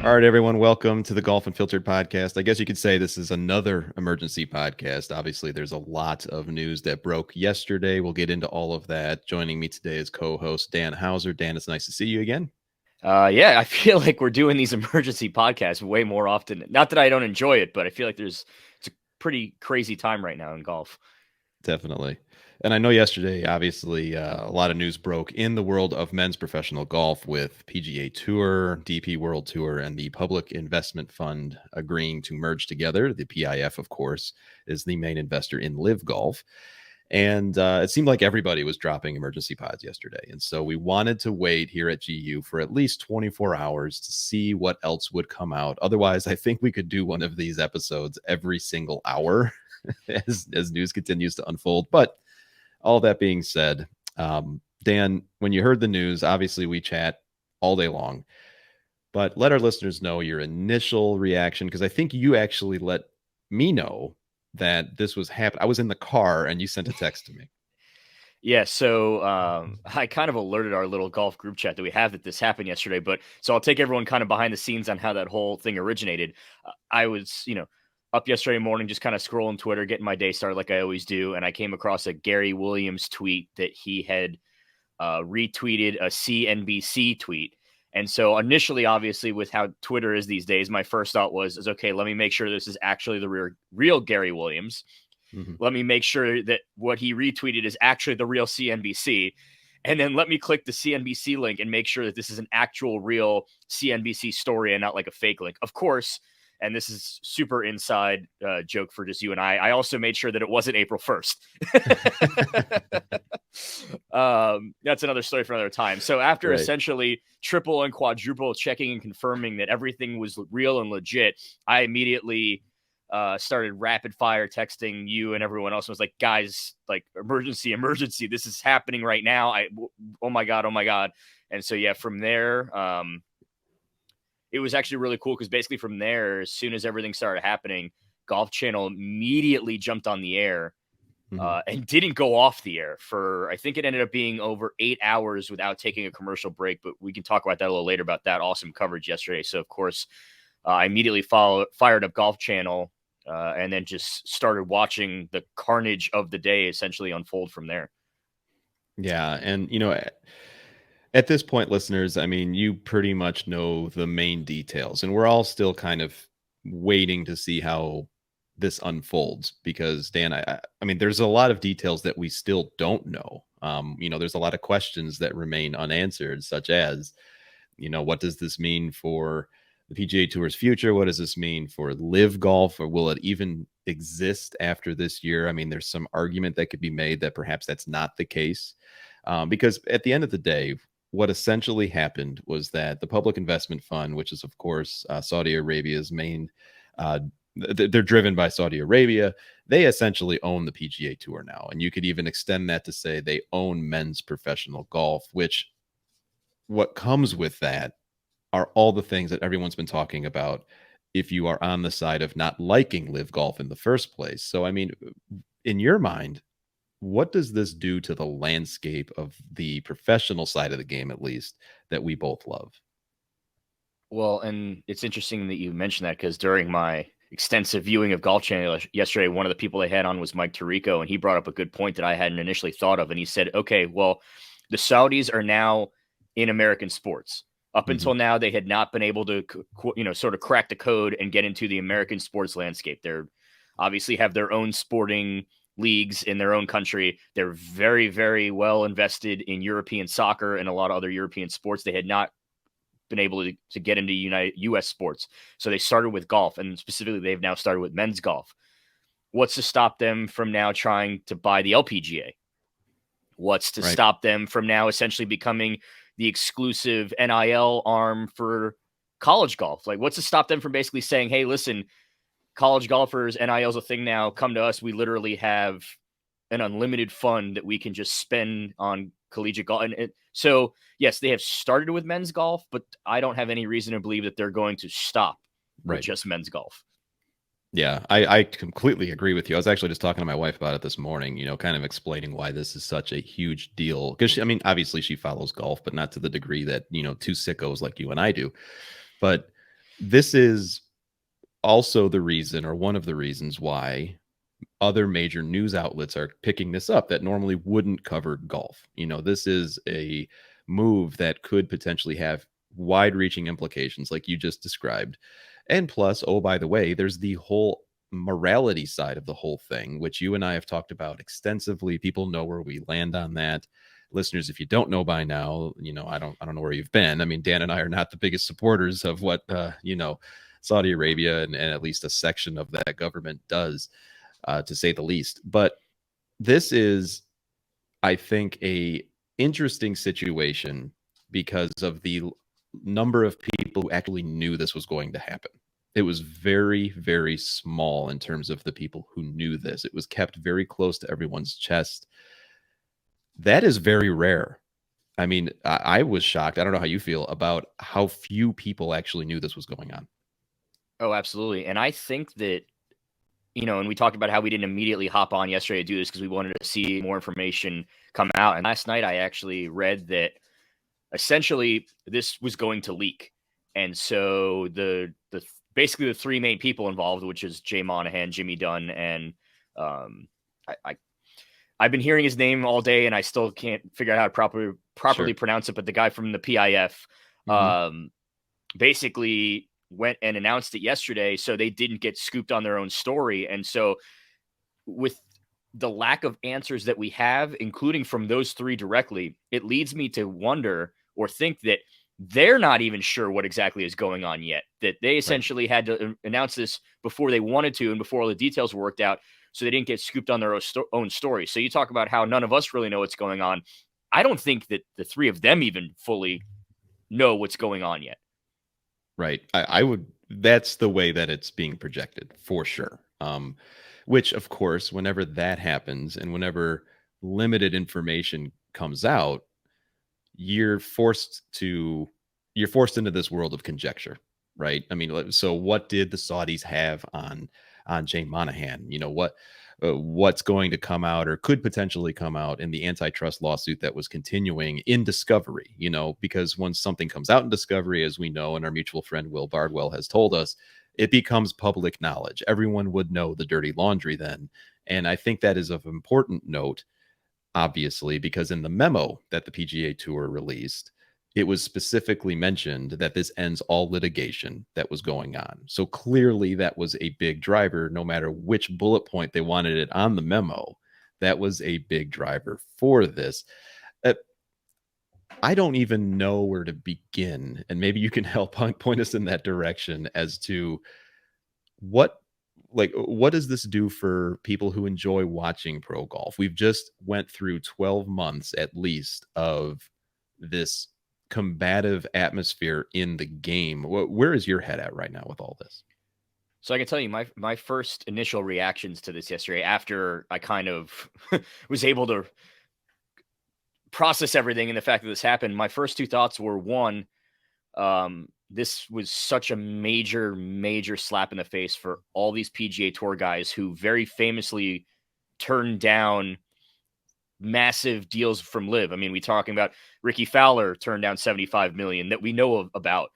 All right, everyone, welcome to the Golf Unfiltered podcast. I guess you could say this is another emergency podcast. Obviously, there's a lot of news that broke yesterday. We'll get into all of that. Joining me today is co-host Dan Hauser. Dan, it's nice to see you again. Yeah, I feel like we're doing these emergency podcasts way more often. Not that I don't enjoy it, but I feel like it's a pretty crazy time right now in golf. Definitely. And I know yesterday, obviously, a lot of news broke in the world of men's professional golf with PGA Tour, DP World Tour, and the Public Investment Fund agreeing to merge together. The PIF, of course, is the main investor in LIV Golf. And it seemed like everybody was dropping emergency pods yesterday. And so we wanted to wait here at GU for at least 24 hours to see what else would come out. Otherwise, I think we could do one of these episodes every single hour as news continues to unfold. But all that being said, Dan, when you heard the news, obviously we chat all day long, but let our listeners know your initial reaction, because I think you actually let me know that this was happening. I was in the car and you sent a text to me. Yeah, so I kind of alerted our little golf group chat that we have that this happened yesterday. But so I'll take everyone kind of behind the scenes on how that whole thing originated. I was, up yesterday morning, just kind of scrolling Twitter, getting my day started like I always do. And I came across a Gary Williams tweet that he had retweeted a CNBC tweet. And so initially, obviously, with how Twitter is these days, my first thought was okay, let me make sure this is actually the real Gary Williams. Mm-hmm. Let me make sure that what he retweeted is actually the real CNBC. And then let me click the CNBC link and make sure that this is an actual real CNBC story and not like a fake link. Of course, and this is super inside joke for just you and I also made sure that it wasn't April 1st. That's another story for another time. So after essentially triple and quadruple checking and confirming that everything was real and legit, I immediately started rapid fire texting you and everyone else. And was like, guys, like emergency, this is happening right now. Oh my God. And so, yeah, from there, it was actually really cool because basically from there, as soon as everything started happening, Golf Channel immediately jumped on the air and didn't go off the air for, I think it ended up being over 8 hours without taking a commercial break. But we can talk about that a little later about that awesome coverage yesterday. So, of course, I immediately fired up Golf Channel and then just started watching the carnage of the day essentially unfold from there. Yeah. And, at this point, listeners, I mean, you pretty much know the main details, and we're all still kind of waiting to see how this unfolds because, Dan, I mean, there's a lot of details that we still don't know. There's a lot of questions that remain unanswered, such as, what does this mean for the PGA Tour's future? What does this mean for LIV Golf, or will it even exist after this year? I mean, there's some argument that could be made that perhaps that's not the case, because at the end of the day, what essentially happened was that the Public Investment Fund, which is, of course, Saudi Arabia's main, they're driven by Saudi Arabia. They essentially own the PGA Tour now. And you could even extend that to say they own men's professional golf, which what comes with that are all the things that everyone's been talking about if you are on the side of not liking LIV Golf in the first place. So, I mean, in your mind, what does this do to the landscape of the professional side of the game, at least, that we both love? Well, and it's interesting that you mentioned that because during my extensive viewing of Golf Channel yesterday, one of the people they had on was Mike Tirico, and he brought up a good point that I hadn't initially thought of. And he said, okay, well, the Saudis are now in American sports. Up until now, they had not been able to, sort of crack the code and get into the American sports landscape. They're obviously have their own sporting leagues in their own country. They're very, very well invested in European soccer and a lot of other European sports. They had not been able to get into U.S. sports. So they started with golf, and specifically they've now started with men's golf. What's to stop them from now trying to buy the LPGA? What's to stop them from now essentially becoming the exclusive NIL arm for college golf? Like, what's to stop them from basically saying, hey, listen, college golfers, NIL is a thing now. Come to us. We literally have an unlimited fund that we can just spend on collegiate golf. And so, yes, they have started with men's golf, but I don't have any reason to believe that they're going to stop with just men's golf. Yeah, I completely agree with you. I was actually just talking to my wife about it this morning, kind of explaining why this is such a huge deal. Because, I mean, obviously she follows golf, but not to the degree that, two sickos like you and I do. But This is also the reason, or one of the reasons, why other major news outlets are picking this up that normally wouldn't cover golf. This is a move that could potentially have wide reaching implications, like you just described. And plus, oh, by the way, there's the whole morality side of the whole thing, which you and I have talked about extensively. People know where we land on that. Listeners, if you don't know by now, I don't know where you've been. I mean, Dan and I are not the biggest supporters of what Saudi Arabia and at least a section of that government does, to say the least. But this is, I think, a interesting situation because of the number of people who actually knew this was going to happen. It was very, very small in terms of the people who knew this. It was kept very close to everyone's chest. That is very rare. I mean, I was shocked. I don't know how you feel about how few people actually knew this was going on. Oh, absolutely. And I think that, and we talked about how we didn't immediately hop on yesterday to do this because we wanted to see more information come out. And last night I actually read that essentially this was going to leak. And so basically the three main people involved, which is Jay Monahan, Jimmy Dunn, and I've been hearing his name all day and I still can't figure out how to properly pronounce it. But the guy from the PIF, basically went and announced it yesterday, so they didn't get scooped on their own story. And so with the lack of answers that we have, including from those three directly, it leads me to wonder or think that they're not even sure what exactly is going on yet, that they essentially had to announce this before they wanted to and before all the details were worked out, so they didn't get scooped on their own story. So you talk about how none of us really know what's going on. I don't think that the three of them even fully know what's going on yet. Right. I would, that's the way that it's being projected for sure. Which of course, whenever that happens and whenever limited information comes out, you're forced into this world of conjecture, right? I mean, so what did the Saudis have on Jay Monahan? What's going to come out or could potentially come out in the antitrust lawsuit that was continuing in discovery? Because once something comes out in discovery, as we know, and our mutual friend Will Bardwell has told us, it becomes public knowledge. Everyone would know the dirty laundry then. And I think that is of important note, obviously, because in the memo that the PGA Tour released, it was specifically mentioned that this ends all litigation that was going on. So clearly that was a big driver, no matter which bullet point they wanted it on the memo. That was a big driver for this. I don't even know where to begin, and maybe you can help point us in that direction as to what does this do for people who enjoy watching pro golf? We've just went through 12 months at least of this combative atmosphere in the game. Where is your head at right now with all this? So I can tell you my first initial reactions to this yesterday, after I kind of was able to process everything and the fact that this happened, my first two thoughts were, one, this was such a major, major slap in the face for all these PGA Tour guys who very famously turned down massive deals from LIV. I mean, we talking about Ricky Fowler turned down $75 million that we know about.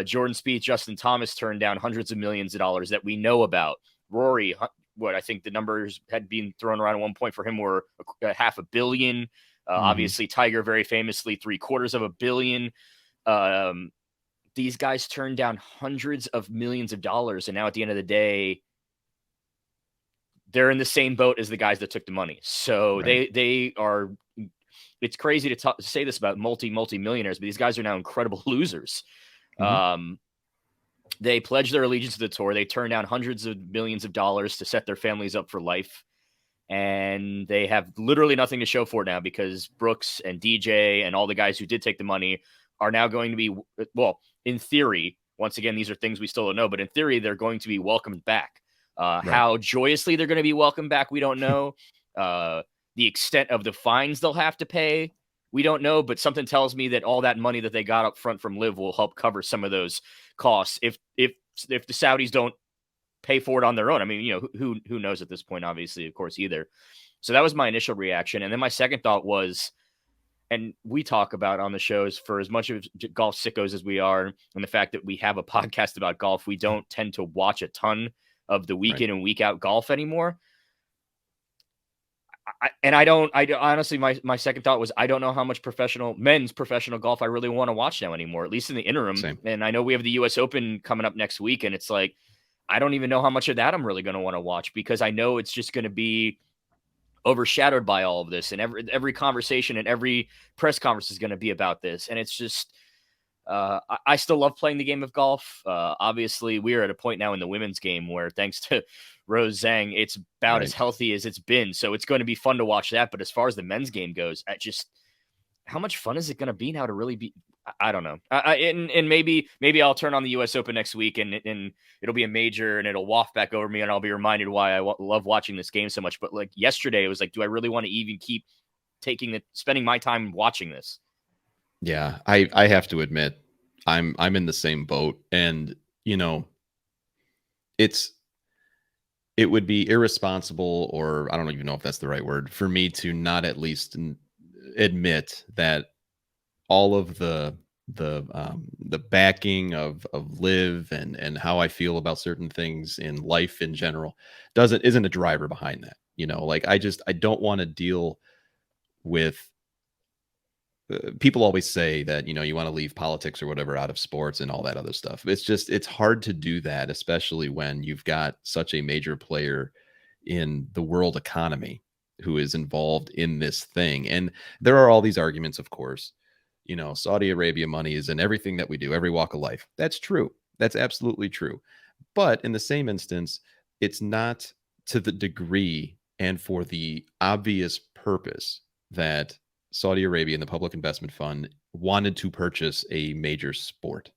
Jordan Spieth, Justin Thomas turned down hundreds of millions of dollars that we know about. Rory, what I think the numbers had been thrown around at one point for him were $500 million. Obviously, Tiger very famously $750 million. These guys turned down hundreds of millions of dollars, and now at the end of the day, they're in the same boat as the guys that took the money. So they are. It's crazy to say this about multi-millionaires, but these guys are now incredible losers. They pledged their allegiance to the tour. They turned down hundreds of millions of dollars to set their families up for life. And they have literally nothing to show for it now, because Brooks and DJ and all the guys who did take the money are now going to be, well, in theory, once again, these are things we still don't know, but in theory, they're going to be welcomed back. How joyously they're going to be welcomed back, we don't know. The extent of the fines they'll have to pay, we don't know, but something tells me that all that money that they got up front from LIV will help cover some of those costs if the Saudis don't pay for it on their own. I mean, who knows at this point, obviously, of course, either. So that was my initial reaction. And then my second thought was, and we talk about on the shows, for as much of golf sickos as we are, and the fact that we have a podcast about golf, we don't tend to watch a ton of the week Right. in and week out golf anymore. I honestly, my second thought was, I don't know how much men's professional golf I really want to watch now anymore, at least in the interim. Same. And I know we have the US Open coming up next week, and it's like, I don't even know how much of that I'm really going to want to watch, because I know it's just going to be overshadowed by all of this, and every conversation and every press conference is going to be about this. And it's just, I still love playing the game of golf. Obviously, we are at a point now in the women's game where, thanks to Rose Zhang, it's about as healthy as it's been. So it's going to be fun to watch that. But as far as the men's game goes, how much fun is it going to be now to really be? I don't know. And maybe I'll turn on the U.S. Open next week, and it'll be a major, and it'll waft back over me, and I'll be reminded why I love watching this game so much. But like yesterday, it was like, do I really want to even keep spending my time watching this? Yeah, I have to admit, I'm in the same boat, and it would be irresponsible, or I don't even know if that's the right word, for me to not at least admit that all of the backing of LIV and how I feel about certain things in life in general isn't a driver behind that. Like I don't want to deal with people always say that you want to leave politics or whatever out of sports and all that other stuff. It's hard to do that, especially when you've got such a major player in the world economy who is involved in this thing. And there are all these arguments, of course. Saudi Arabia money is in everything that we do, every walk of life. That's true. That's absolutely true. But in the same instance, it's not to the degree and for the obvious purpose that Saudi Arabia and the Public Investment Fund wanted to purchase a major sport.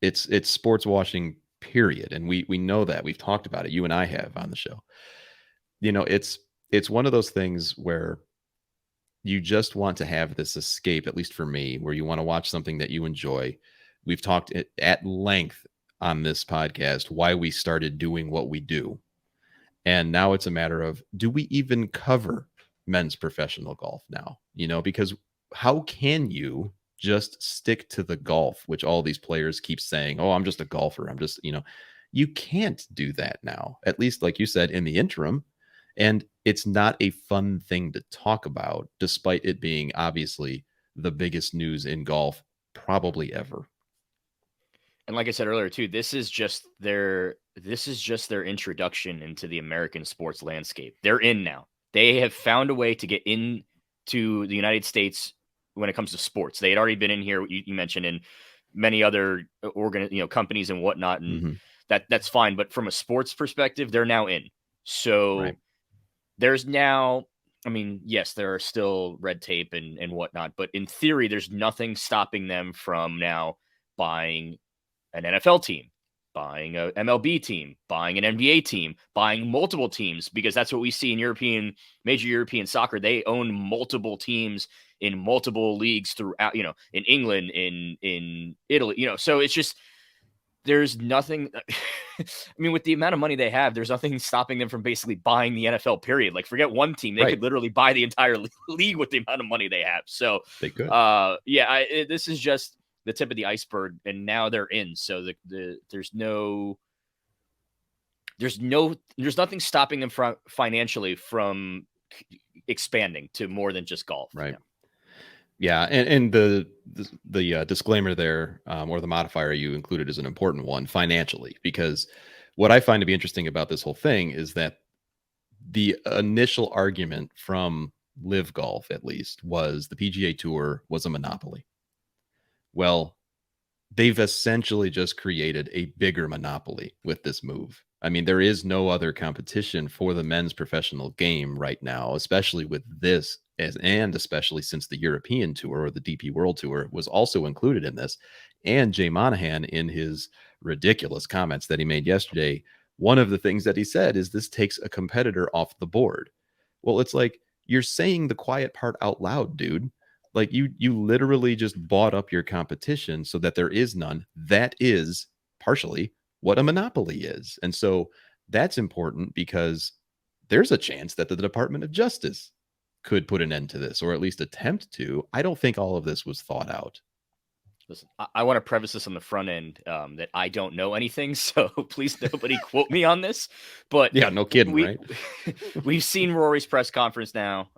It's sports washing, period. And we know that. We've talked about it. You and I have on the show. It's one of those things where you just want to have this escape, at least for me, where you want to watch something that you enjoy. We've talked at length on this podcast why we started doing what we do. And now it's a matter of, do we even cover men's professional golf now? Because how can you just stick to the golf, which all these players keep saying, oh, I'm just a golfer. I'm just, you can't do that now, at least like you said, in the interim. And it's not a fun thing to talk about, despite it being obviously the biggest news in golf probably ever. And like I said earlier too, this is just their introduction into the American sports landscape. They're in now. They have found a way to get into the United States when it comes to sports. They had already been in here, you mentioned, in many other companies and whatnot, and that's fine. But from a sports perspective, they're now in. So there's now, I mean, yes, there are still red tape and whatnot, but in theory, there's nothing stopping them from now buying an NFL team, buying a MLB team, buying an NBA team, buying multiple teams, because that's what we see in major European soccer. They own multiple teams in multiple leagues throughout, in England, in Italy, so it's just, there's nothing. I mean, with the amount of money they have, there's nothing stopping them from basically buying the NFL, period. Like, forget one team. They could literally buy the entire league with the amount of money they have. So they could. This is just the tip of the iceberg, and now they're in. So there's nothing stopping them from financially from expanding to more than just golf. Right. Yeah, and the disclaimer there, or the modifier you included, is an important one financially, because what I find to be interesting about this whole thing is that the initial argument from LIV Golf, at least, was the PGA Tour was a monopoly. Well, they've essentially just created a bigger monopoly with this move. I mean, there is no other competition for the men's professional game right now, especially with this, and especially since the European Tour, or the DP World Tour, was also included in this. And Jay Monahan, in his ridiculous comments that he made yesterday, one of the things that he said is this takes a competitor off the board. Well, it's like, you're saying the quiet part out loud, dude. Like, you literally just bought up your competition so that there is none. That is partially what a monopoly is. And so that's important, because there's a chance that the Department of Justice could put an end to this, or at least attempt to. I don't think all of this was thought out. Listen, I want to preface this on the front end that I don't know anything, so please nobody quote me on this. But Yeah, no kidding, we right? we've seen Rory's press conference now.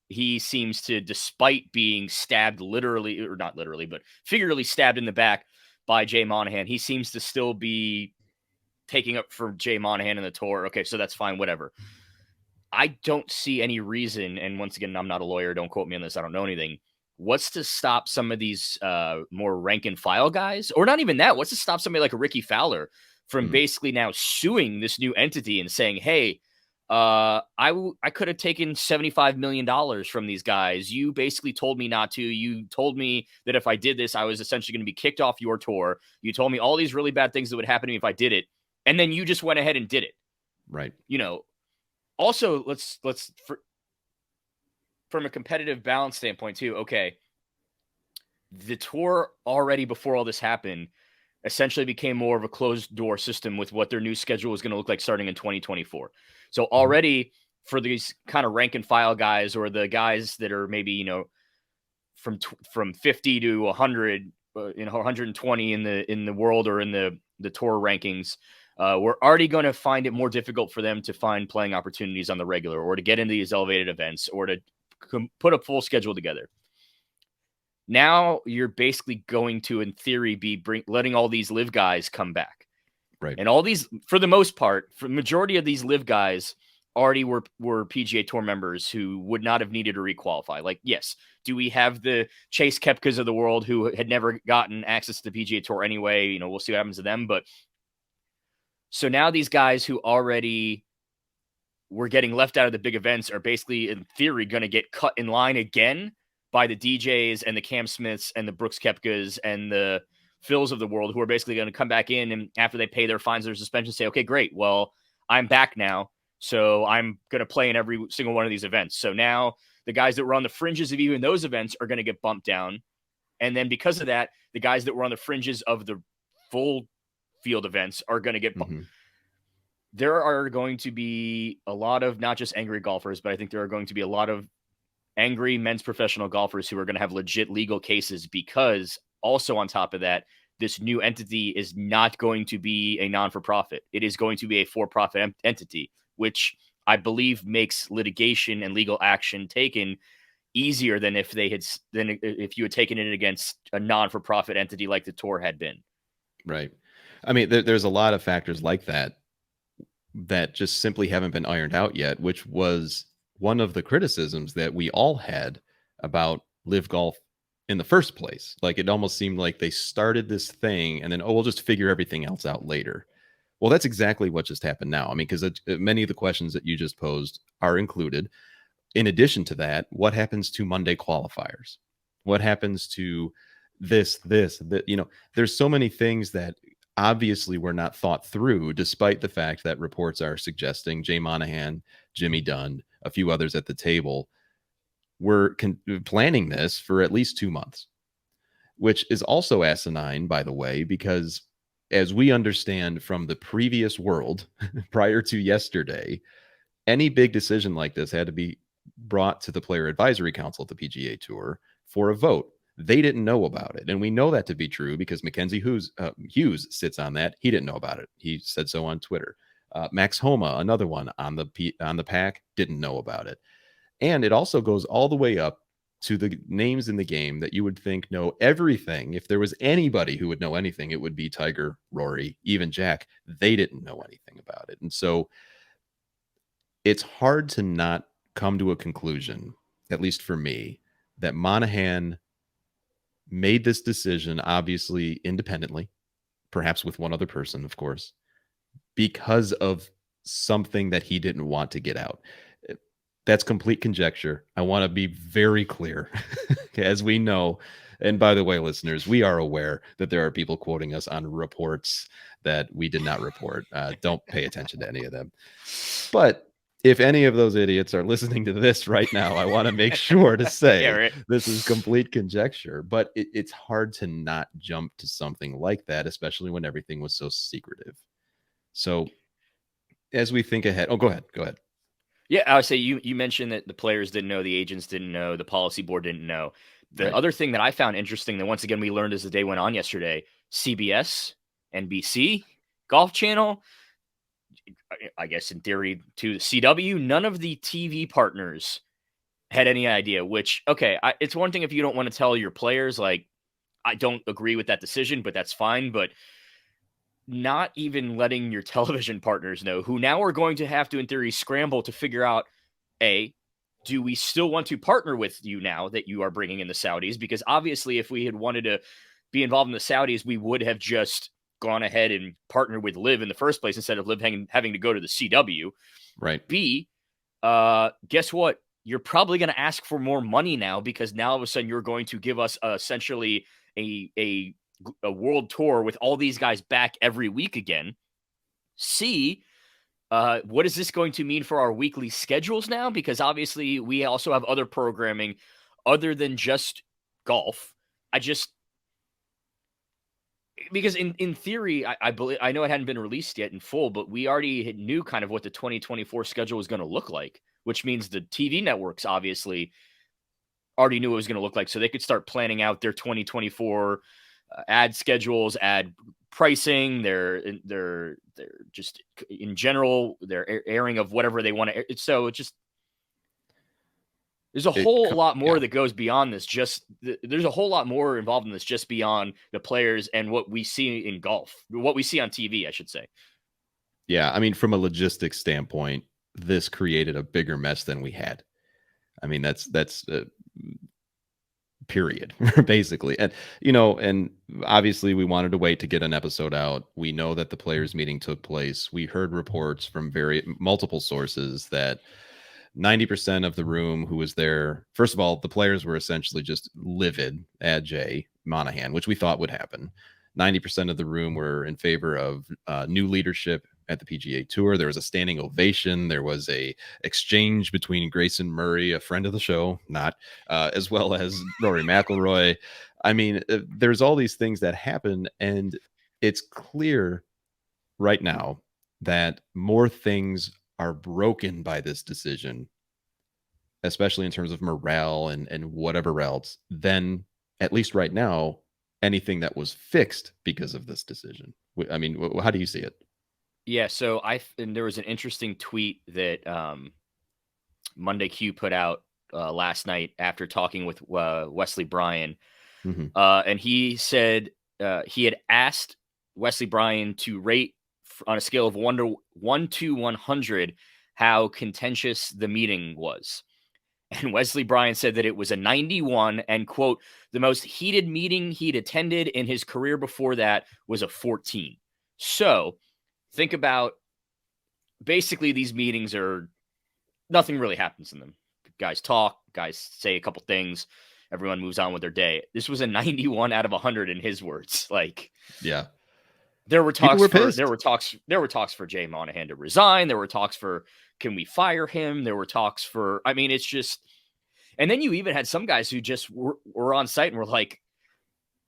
He seems to, despite being stabbed literally, or not literally, but figuratively stabbed in the back by Jay Monahan, he seems to still be taking up for Jay Monahan in the tour. Okay, so that's fine, whatever. I don't see any reason, and once again, I'm not a lawyer, don't quote me on this, I don't know anything. What's to stop some of these more rank and file guys, or not even that? What's to stop somebody like a Ricky Fowler from basically now suing this new entity and saying, "Hey, I could have taken $75 million from these guys. You basically told me not to. You told me that if I did this, I was essentially going to be kicked off your tour. You told me all these really bad things that would happen to me if I did it, and then you just went ahead and did it." Right. You know. Also, let's from a competitive balance standpoint too. Okay, the tour already before all this happened essentially became more of a closed door system with what their new schedule was going to look like starting in 2024. So already for these kind of rank and file guys, or the guys that are maybe from 50 to 100, 120 in the world or in the tour rankings. We're already going to find it more difficult for them to find playing opportunities on the regular, or to get into these elevated events, or to put a full schedule together. Now you're basically going to, in theory, be letting all these LIV guys come back. Right. And all these, for the most part, for the majority of these LIV guys already were PGA Tour members who would not have needed to requalify. Like, yes, do we have the Chase Koepkas of the world who had never gotten access to the PGA Tour anyway? We'll see what happens to them. But so now these guys who already were getting left out of the big events are basically, in theory, going to get cut in line again by the DJs and the Cam Smiths and the Brooks Koepkas and the Phils of the world, who are basically going to come back in, and after they pay their fines or suspension, say, okay, great. Well, I'm back now. So I'm going to play in every single one of these events. So now the guys that were on the fringes of even those events are going to get bumped down. And then because of that, the guys that were on the fringes of the full field events are going to get bumped. There are going to be a lot of not just angry golfers, but I think there are going to be a lot of angry men's professional golfers who are going to have legit legal cases, because also on top of that, this new entity is not going to be a non-for-profit. It is going to be a for-profit entity, which I believe makes litigation and legal action taken easier than if you had taken it against a non-for-profit entity like the tour had been. Right. I mean, there's a lot of factors like that just simply haven't been ironed out yet, which was one of the criticisms that we all had about LIV Golf in the first place. Like, it almost seemed like they started this thing and then, we'll just figure everything else out later. Well, that's exactly what just happened now. I mean, because many of the questions that you just posed are included. In addition to that, what happens to Monday qualifiers? What happens to this, that, there's so many things that obviously were not thought through, despite the fact that reports are suggesting Jay Monahan, Jimmy Dunn, a few others at the table were planning this for at least 2 months, which is also asinine, by the way, because as we understand from the previous world prior to yesterday, any big decision like this had to be brought to the Player Advisory Council at the PGA Tour for a vote. They didn't know about it. And we know that to be true because Mackenzie Hughes sits on that. He didn't know about it. He said so on Twitter. Max Homa, another one on the pack, didn't know about it. And it also goes all the way up to the names in the game that you would think know everything. If there was anybody who would know anything, it would be Tiger, Rory, even Jack. They didn't know anything about it. And so it's hard to not come to a conclusion, at least for me, that Monahan made this decision, obviously independently, perhaps with one other person, of course, because of something that he didn't want to get out. That's complete conjecture. I want to be very clear, as we know. And by the way, listeners, we are aware that there are people quoting us on reports that we did not report. Don't pay attention to any of them. But if any of those idiots are listening to this right now, I want to make sure to say this is complete conjecture. But it's hard to not jump to something like that, especially when everything was so secretive. So as we think ahead, go ahead. Yeah, I would say you mentioned that the players didn't know, the agents didn't know, the policy board didn't know. The Right. other thing that I found interesting that once again we learned as the day went on yesterday, CBS, NBC, Golf Channel, I guess in theory to the CW, none of the TV partners had any idea. Which okay, it's one thing if you don't want to tell your players like I don't agree with that decision, but that's fine. But not even letting your television partners know, who now are going to have to, in theory, scramble to figure out A, do we still want to partner with you now that you are bringing in the Saudis? Because obviously, if we had wanted to be involved in the Saudis, we would have just gone ahead and partnered with LIV in the first place instead of LIV having to go to the CW. Right. B, guess what? You're probably going to ask for more money now because now all of a sudden you're going to give us essentially a world tour with all these guys back every week again. C, what is this going to mean for our weekly schedules now? Because obviously we also have other programming other than just golf. I just because in theory, I believe I know it hadn't been released yet in full, but we already knew kind of what the 2024 schedule was going to look like, which means the TV networks obviously already knew what it was going to look like, so they could start planning out their 2024 ad schedules, ad pricing, their just in general their airing of whatever they want to air. So it just there's a whole lot more Yeah. that goes beyond this. There's a whole lot more involved in this just beyond the players and what we see in golf, what we see on TV, I should say. Yeah. I mean, from a logistics standpoint, this created a bigger mess than we had. I mean, that's period, basically. And and obviously we wanted to wait to get an episode out. We know that the players meeting took place. We heard reports from multiple sources that 90% of the room who was there, first of all, the players were essentially just livid at Jay Monahan, which we thought would happen. 90% of the room were in favor of new leadership at the PGA Tour. There was a standing ovation. There was a exchange between Grayson Murray, a friend of the show, not as well as Rory McIlroy. I mean, there's all these things that happen, and it's clear right now that more things are broken by this decision, especially in terms of morale and whatever else, than at least right now anything that was fixed because of this decision. I mean, how do you see it? Yeah, so and there was an interesting tweet that Monday Q put out last night after talking with Wesley Bryan, Mm-hmm. and he said he had asked Wesley Bryan to rate on a scale of 1 to 100 how contentious the meeting was. And Wesley Bryan said that it was a 91 and, quote, the most heated meeting he'd attended in his career before that was a 14. So think about basically these meetings are nothing really happens in them. Guys talk, guys say a couple things, everyone moves on with their day. This was a 91 out of 100 in his words. Like, Yeah, there were people talks were for pissed. Jay Monahan to resign. There were talks for can we fire him? There were talks for I mean, it's just and then you even had some guys who just were on site and were like,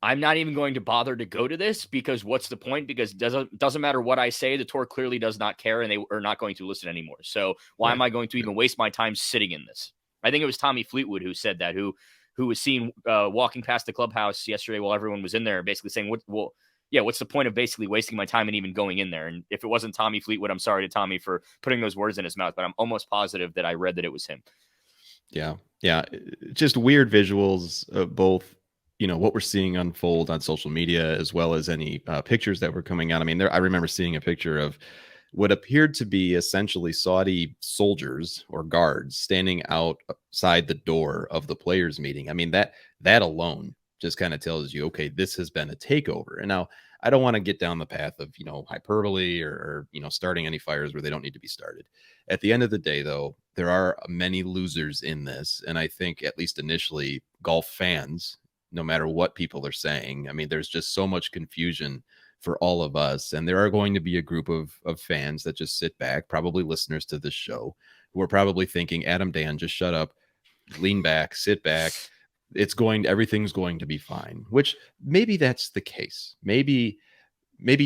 I'm not even going to bother to go to this because what's the point? Because it doesn't matter what I say. The tour clearly does not care and they are not going to listen anymore. So why am Right. I going to even waste my time sitting in this? I think it was Tommy Fleetwood who said that, who was seen walking past the clubhouse yesterday while everyone was in there, basically saying, what's the point of basically wasting my time and even going in there? And if it wasn't Tommy Fleetwood, I'm sorry to Tommy for putting those words in his mouth, but I'm almost positive that I read that it was him. Yeah. Yeah. Just weird visuals of both, what we're seeing unfold on social media as well as any pictures that were coming out. I mean, I remember seeing a picture of what appeared to be essentially Saudi soldiers or guards standing outside the door of the players meeting. I mean, that alone just kind of tells you, okay, this has been a takeover. And now I don't want to get down the path of, hyperbole or starting any fires where they don't need to be started. At the end of the day, though, there are many losers in this. And I think, at least initially, golf fans, no matter what people are saying, I mean, there's just so much confusion for all of us. And there are going to be a group of fans that just sit back, probably listeners to this show, who are probably thinking, Adam, Dan, just shut up, lean back, sit back. Everything's going to be fine, which maybe that's the case. Maybe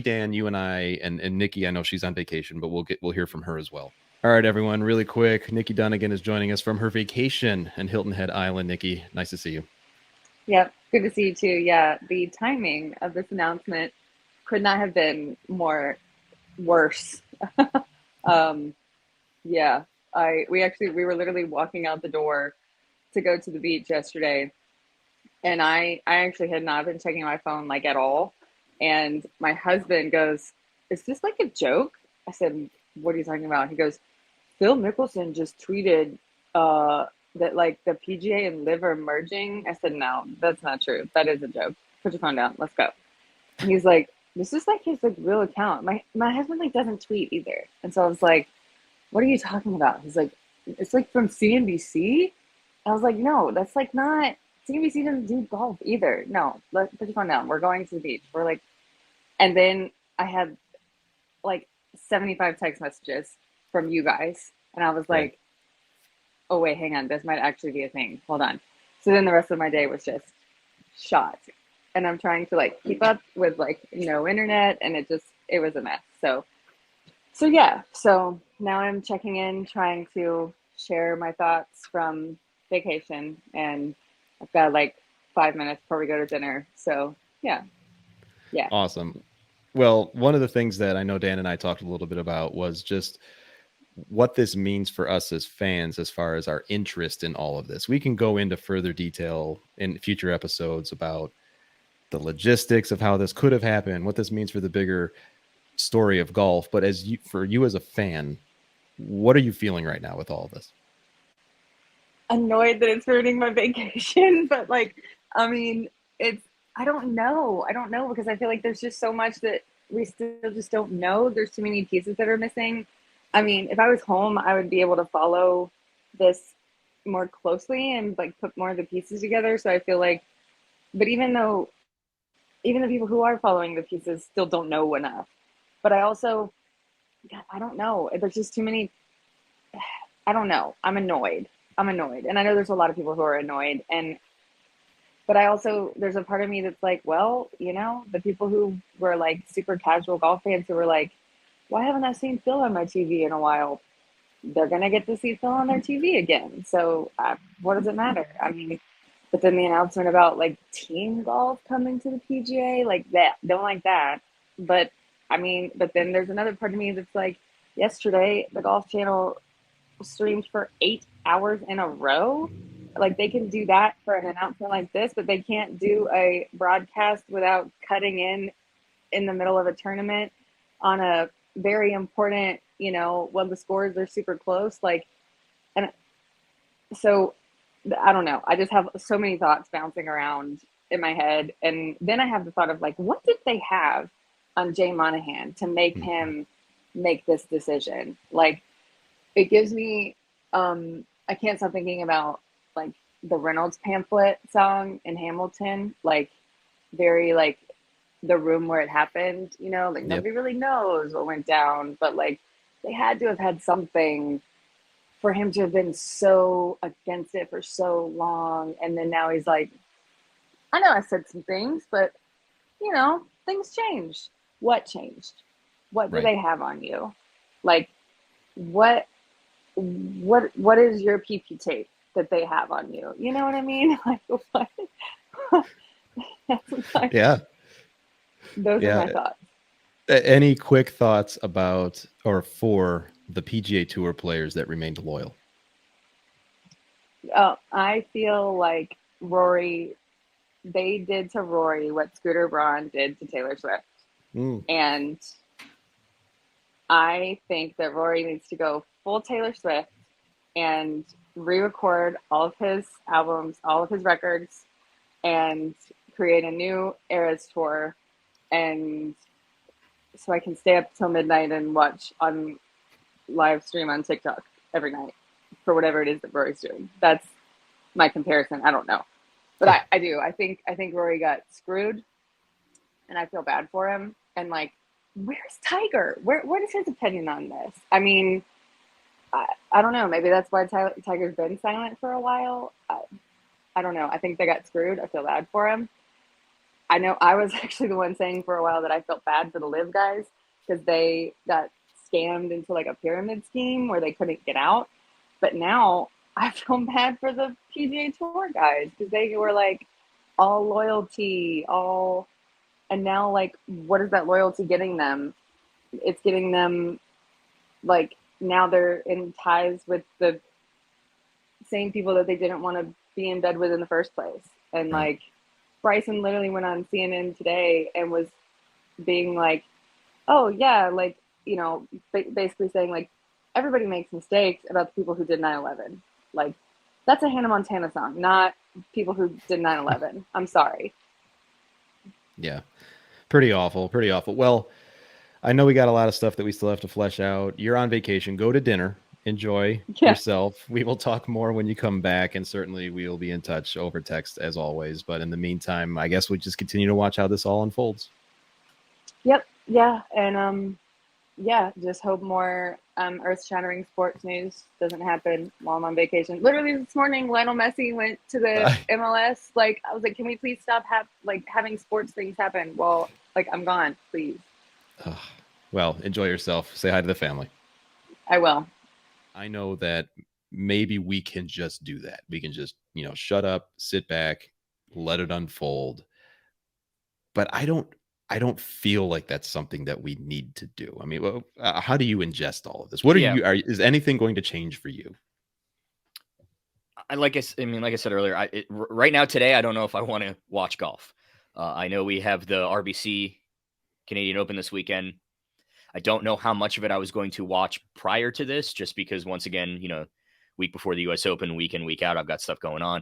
Dan, you and I and Nikki, I know she's on vacation, but we'll hear from her as well. All right, everyone, really quick. Nikki Dunnigan is joining us from her vacation in Hilton Head Island. Nikki, nice to see you. Yep, good to see you too. Yeah, the timing of this announcement could not have been more worse. Um, yeah, I we were literally walking out the door to go to the beach yesterday, and I actually had not been checking my phone like at all. And my husband goes, "Is this like a joke?" I said, "What are you talking about?" He goes, "Phil Mickelson just tweeted that like the PGA and LIV are merging." I said, "No, that's not true. That is a joke. Put your phone down. Let's go." And he's like, "This is like his like real account." My husband like doesn't tweet either, and so I was like, "What are you talking about?" He's like, "It's like from CNBC." I was like, "No, that's like not. CNBC doesn't do golf either. No, put your phone down. We're going to the beach." We're like, and then I had like 75 text messages from you guys, and I was Right. like, "Oh wait, hang on, this might actually be a thing. Hold on." So then the rest of my day was just shot, and I'm trying to like keep up with like no internet, and it was a mess. So yeah, so now I'm checking in, trying to share my thoughts from vacation, and I've got like 5 minutes before we go to dinner. So yeah, yeah. Awesome. Well, one of the things that I know Dan and I talked a little bit about was just what this means for us as fans as far as our interest in all of this. We can go into further detail in future episodes about the logistics of how this could have happened, what this means for the bigger story of golf. But for you as a fan, what are you feeling right now with all of this? Annoyed that it's ruining my vacation, but like, I mean, it's I don't know. I don't know because I feel like there's just so much that we still just don't know. There's too many pieces that are missing. I mean, if I was home, I would be able to follow this more closely and like put more of the pieces together. So I feel like, but even the people who are following the pieces still don't know enough. But I also, God, I don't know. There's just too many. I don't know. I'm annoyed. I'm annoyed, and I know there's a lot of people who are annoyed, and but I also there's a part of me that's like, well, the people who were like super casual golf fans who were like, why haven't I seen Phil on my TV in a while? They're gonna get to see Phil on their TV again. So what does it matter? I mean, but then the announcement about like team golf coming to the PGA, like that, don't like that. But I mean, but then there's another part of me that's like, yesterday the Golf Channel streamed for 8 hours in a row. Like they can do that for an announcement like this, but they can't do a broadcast without cutting in the middle of a tournament on a very important, when the scores are super close. Like, and so I don't know. I just have so many thoughts bouncing around in my head. And then I have the thought of like, what did they have on Jay Monahan to make Mhm. him make this decision? Like, it gives me I can't stop thinking about like the Reynolds pamphlet song in Hamilton, like very like the room where it happened, like Yep. nobody really knows what went down, but like they had to have had something for him to have been so against it for so long, and then now he's like, I know I said some things, but things changed. What changed? What do Right. they have on you? Like, what what is your PP tape that they have on you? You know what I mean? Like what? That's my, Yeah. those are my Yeah. thoughts. Any quick thoughts about or for the PGA Tour players that remained loyal? I feel like Rory, they did to Rory what Scooter Braun did to Taylor Swift, Mm, and I think that Rory needs to go full Taylor Swift and re-record all of his albums, all of his records, and create a new Eras tour, and so I can stay up till midnight and watch on live stream on TikTok every night for whatever it is that Rory's doing. That's my comparison. I don't know, but I do. I think Rory got screwed, and I feel bad for him. And like, where's Tiger? What is his opinion on this? I mean, I don't know. Maybe that's why Tiger's been silent for a while. I don't know. I think they got screwed. I feel bad for him. I know I was actually the one saying for a while that I felt bad for the LIV guys because they got scammed into like a pyramid scheme where they couldn't get out. But now I feel bad for the PGA Tour guys because they were like all loyalty, all, and now like, what is that loyalty getting them? It's getting them like now they're in ties with the same people that they didn't want to be in bed with in the first place. And Right. like Bryson literally went on CNN today and was being like, oh yeah, like, you know, basically saying like everybody makes mistakes about the people who did 9/11. Like that's a Hannah Montana song, not people who did 9/11. I'm sorry. Yeah. Pretty awful. Pretty awful. Well, I know we got a lot of stuff that we still have to flesh out. You're on vacation. Go to dinner. Enjoy Yeah. yourself. We will talk more when you come back, and certainly we will be in touch over text as always. But in the meantime, I guess we just continue to watch how this all unfolds. Yep. Yeah. And yeah, just hope more earth-shattering sports news doesn't happen while I'm on vacation. Literally this morning, Lionel Messi went to the MLS. Like, I was like, can we please stop having sports things happen while like I'm gone, please? Well, enjoy yourself. Say hi to the family. I will. I know that maybe we can just do that. We can just, shut up, sit back, let it unfold. But I don't feel like that's something that we need to do. I mean, how do you ingest all of this? What is anything going to change for you? Like I said earlier, right now today, I don't know if I want to watch golf. I know we have the RBC Canadian Open this weekend. I don't know how much of it I was going to watch prior to this, just because once again, week before the US Open, week in, week out, I've got stuff going on.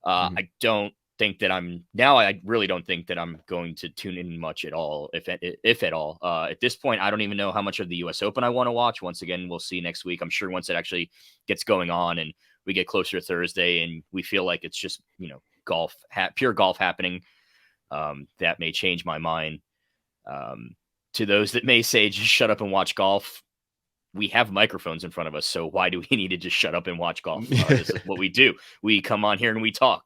I don't think that I really don't think that I'm going to tune in much at all, if at all. At this point, I don't even know how much of the US Open I want to watch. Once again, we'll see next week. I'm sure once it actually gets going on and we get closer to Thursday and we feel like it's just, golf, pure golf happening, that may change my mind. To those that may say, just shut up and watch golf, we have microphones in front of us. So why do we need to just shut up and watch golf? This is what we do. We come on here and we talk,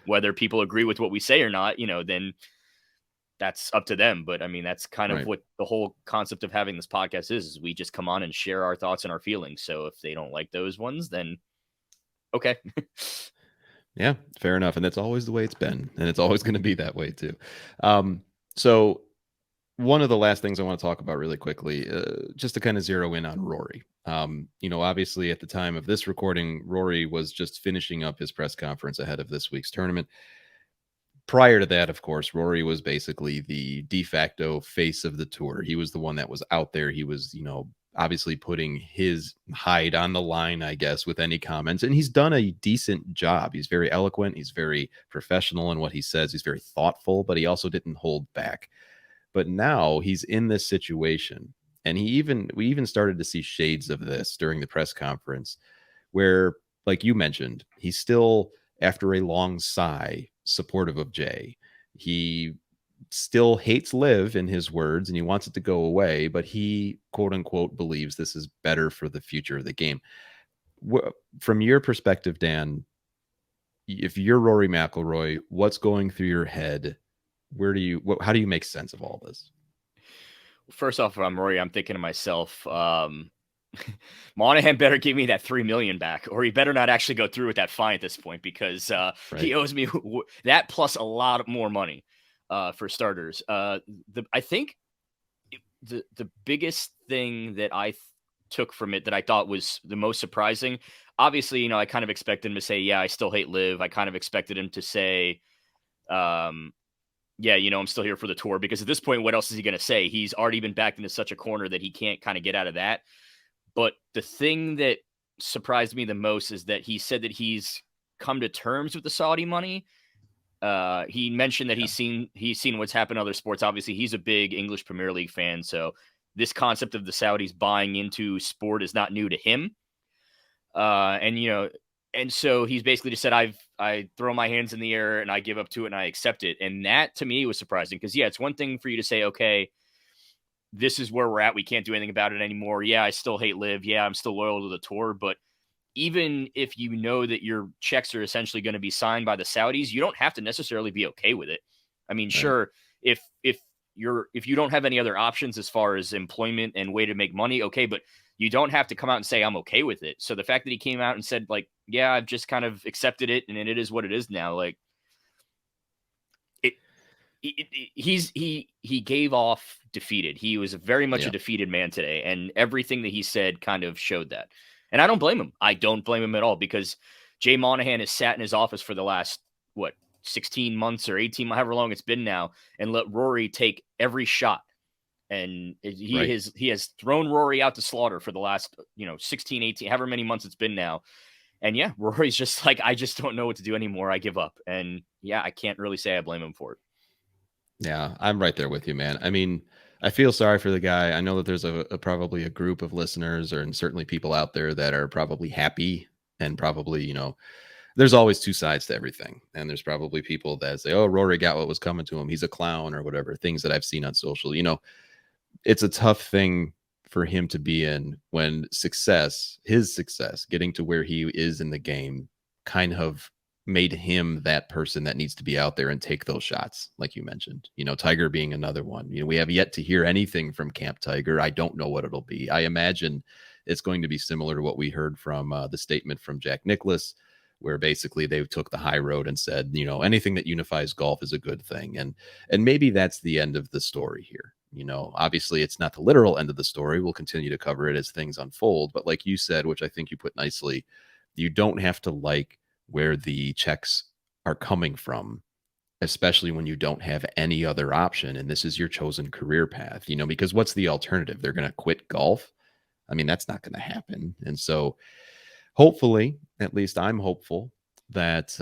whether people agree with what we say or not, then that's up to them. But I mean, that's kind of what the whole concept of having this podcast is we just come on and share our thoughts and our feelings. So if they don't like those ones, then okay. Yeah, fair enough. And that's always the way it's been. And it's always going to be that way too. So one of the last things I want to talk about really quickly, just to kind of zero in on Rory. Obviously at the time of this recording, Rory was just finishing up his press conference ahead of this week's tournament. Prior to that, of course, Rory was basically the de facto face of the tour. He was the one that was out there. He was, obviously putting his hide on the line, I guess, with any comments. And he's done a decent job. He's very eloquent. He's very professional in what he says. He's very thoughtful, but he also didn't hold back. But now he's in this situation, and we even started to see shades of this during the press conference where, like you mentioned, he's still, after a long sigh, supportive of Jay. He still hates LIV in his words, and he wants it to go away, but he, quote unquote, believes this is better for the future of the game. From your perspective, Dan, if you're Rory McIlroy, what's going through your head? How do you make sense of all this? First off, if I'm Rory, I'm thinking to myself, Monahan better give me that $3 million back, or he better not actually go through with that fine at this point, because he owes me that plus a lot more money, for starters. I think the biggest thing that I took from it that I thought was the most surprising, obviously, I kind of expected him to say, yeah, I still hate LIV. I kind of expected him to say, yeah, I'm still here for the tour, because at this point, what else is he going to say? He's already been backed into such a corner that he can't kind of get out of that. But the thing that surprised me the most is that he said that he's come to terms with the Saudi money. He mentioned that he's seen what's happened in other sports. Obviously, he's a big English Premier League fan, so this concept of the Saudis buying into sport is not new to him. And so he's basically just said, I throw my hands in the air and I give up to it and I accept it. And that to me was surprising, because it's one thing for you to say, okay, this is where we're at. We can't do anything about it anymore. Yeah, I still hate LIV. Yeah, I'm still loyal to the tour. But even if you know that your checks are essentially going to be signed by the Saudis, you don't have to necessarily be okay with it. I mean, sure, if if you don't have any other options as far as employment and way to make money, okay, but you don't have to come out and say I'm okay with it. So the fact that he came out and said like, yeah, I've just kind of accepted it and it is what it is now, like he gave off defeated. He was very much a defeated man today, and everything that he said kind of showed that. And I don't blame him. I don't blame him at all, because Jay Monahan has sat in his office for the last 16 months or 18, however long it's been now, and let Rory take every shot. And he has thrown Rory out to slaughter for the last 16, 18, however many months it's been now. And yeah, Rory's just like, I just don't know what to do anymore. I give up. And yeah, I can't really say I blame him for it. Yeah, I'm right there with you, man. I mean, I feel sorry for the guy. I know that there's probably a group of listeners and certainly people out there that are probably happy, and probably, there's always two sides to everything. And there's probably people that say, oh, Rory got what was coming to him, he's a clown or whatever, things that I've seen on social. It's a tough thing for him to be in when his success, getting to where he is in the game, kind of made him that person that needs to be out there and take those shots, like you mentioned. Tiger being another one. We have yet to hear anything from Camp Tiger. I don't know what it'll be. I imagine it's going to be similar to what we heard from the statement from Jack Nicklaus, where basically they took the high road and said, anything that unifies golf is a good thing. And maybe that's the end of the story here. Obviously it's not the literal end of the story. We'll continue to cover it as things unfold. But like you said, which I think you put nicely, you don't have to like where the checks are coming from, especially when you don't have any other option. And this is your chosen career path, because what's the alternative? They're going to quit golf. I mean, that's not going to happen. And so hopefully, at least I'm hopeful that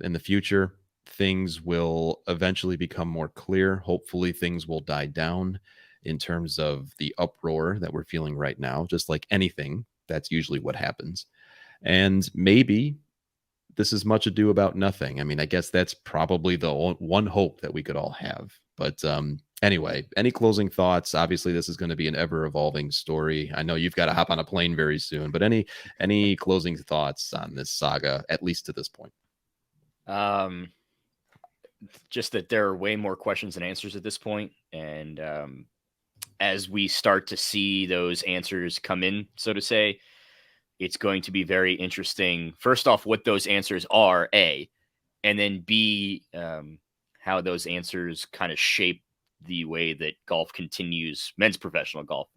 in the future, things will eventually become more clear. Hopefully things will die down in terms of the uproar that we're feeling right now. Just like anything, that's usually what happens. And maybe this is much ado about nothing. I mean, I guess that's probably the one hope that we could all have. But anyway, any closing thoughts? Obviously, this is going to be an ever-evolving story. I know you've got to hop on a plane very soon, but any closing thoughts on this saga, at least to this point? Just that there are way more questions than answers at this point. And as we start to see those answers come in, so to say, it's going to be very interesting. First off, what those answers are, A, and then B, how those answers kind of shape the way that golf continues, men's professional golf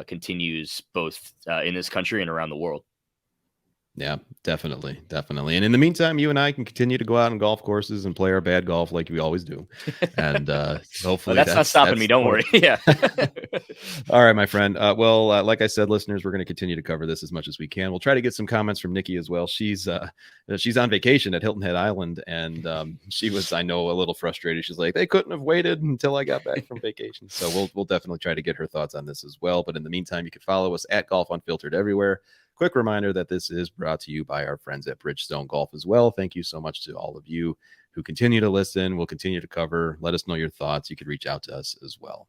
continues both in this country and around the world. Yeah, definitely. Definitely. And in the meantime, you and I can continue to go out on golf courses and play our bad golf like we always do. And hopefully that's not stopping me. Don't worry. Yeah. All right, my friend. Like I said, listeners, we're going to continue to cover this as much as we can. We'll try to get some comments from Nikki as well. She's on vacation at Hilton Head Island, and she was, I know, a little frustrated. She's like, they couldn't have waited until I got back from vacation. So we'll definitely try to get her thoughts on this as well. But in the meantime, you can follow us at Golf Unfiltered everywhere. Quick reminder that this is brought to you by our friends at Bridgestone Golf as well. Thank you so much to all of you who continue to listen. We'll continue to cover. Let us know your thoughts. You can reach out to us as well.